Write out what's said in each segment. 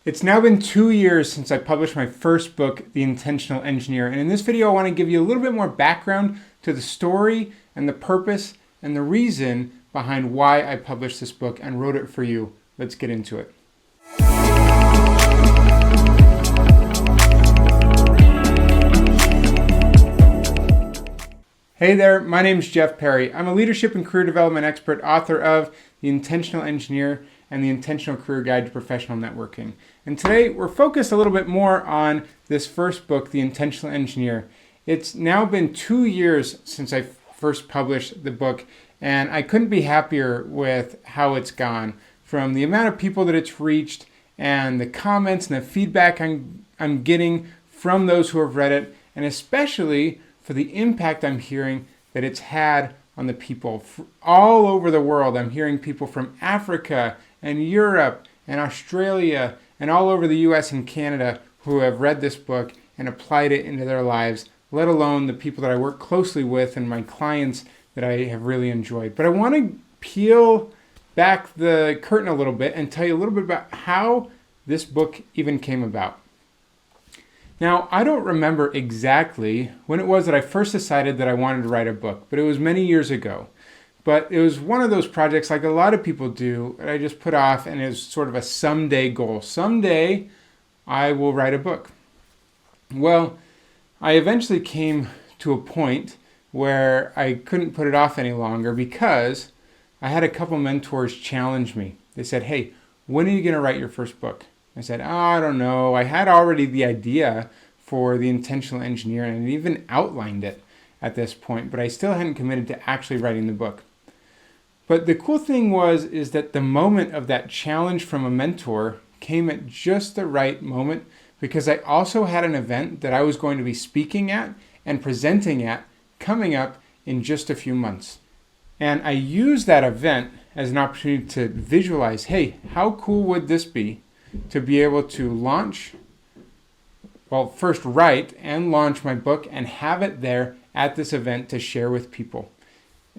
It's now been 2 years since I published my first book, The Intentional Engineer. And in this video, I want to give you a little bit more background to the story and the purpose and the reason behind why I published this book and wrote it for you. Let's get into it. Hey there, my name is Jeff Perry. I'm a leadership and career development expert, author of The Intentional Engineer and The Intentional Career Guide to Professional Networking. And today we're focused a little bit more on this first book, The Intentional Engineer. It's now been 2 years since I first published the book, and I couldn't be happier with how it's gone. From the amount of people that it's reached and the comments and the feedback I'm getting from those who have read it, and especially for the impact I'm hearing that it's had on the people all over the world. I'm hearing people from Africa and Europe and Australia and all over the US and Canada who have read this book and applied it into their lives, let alone the people that I work closely with and my clients that I have really enjoyed. But I want to peel back the curtain a little bit and tell you a little bit about how this book even came about. Now, I don't remember exactly when it was that I first decided that I wanted to write a book, but it was many years ago. But it was one of those projects, like a lot of people do, that I just put off, and it was sort of a someday goal. Someday, I will write a book. Well, I eventually came to a point where I couldn't put it off any longer because I had a couple mentors challenge me. They said, "Hey, when are you going to write your first book?" I said, I don't know. I had already the idea for The Intentional Engineer and I even outlined it at this point, but I still hadn't committed to actually writing the book. But the cool thing is that the moment of that challenge from a mentor came at just the right moment, because I also had an event that I was going to be speaking at and presenting at coming up in just a few months. And I used that event as an opportunity to visualize, hey, how cool would this be to be able to first write and launch my book and have it there at this event to share with people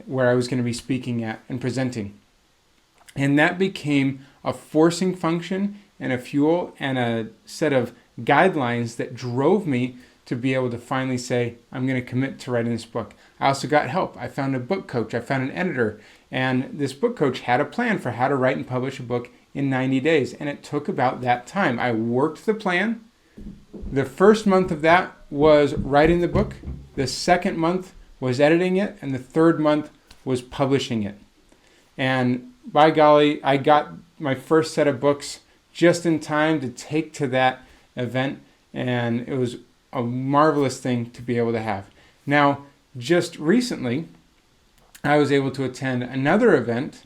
where I was going to be speaking at and presenting. And that became a forcing function and a fuel and a set of guidelines that drove me to be able to finally say, I'm going to commit to writing this book. I also got help. I found a book coach. I found an editor. And this book coach had a plan for how to write and publish a book in 90 days. And it took about that time. I worked the plan. The first month of that was writing the book. The second month was editing it. And the third month was publishing it. And by golly, I got my first set of books just in time to take to that event. And it was a marvelous thing to be able to have. Now, just recently, I was able to attend another event,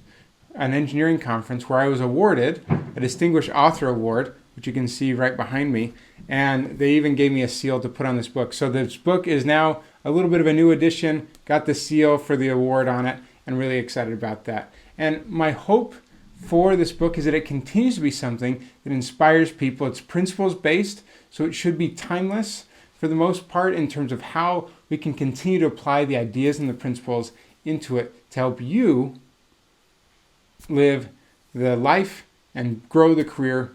an engineering conference, where I was awarded a Distinguished Author Award, which you can see right behind me, and they even gave me a seal to put on this book. So this book is now a little bit of a new edition, got the seal for the award on it, and really excited about that. And my hope for this book is that it continues to be something that inspires people. It's principles-based, so it should be timeless for the most part in terms of how we can continue to apply the ideas and the principles into it to help you live the life and grow the career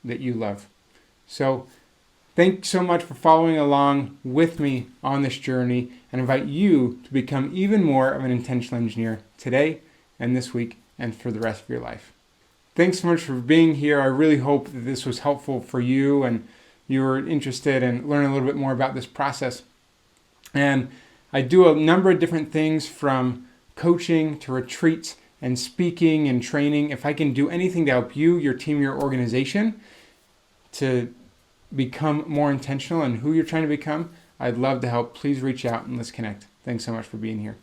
that you love. So thanks so much for following along with me on this journey, and invite you to become even more of an intentional engineer today and this week and for the rest of your life. Thanks so much for being here. I really hope that this was helpful for you and you were interested in learning a little bit more about this process. And I do a number of different things, from coaching to retreats and speaking and training. If I can do anything to help you, your team, your organization to become more intentional in who you're trying to become, I'd love to help. Please reach out and let's connect. Thanks so much for being here.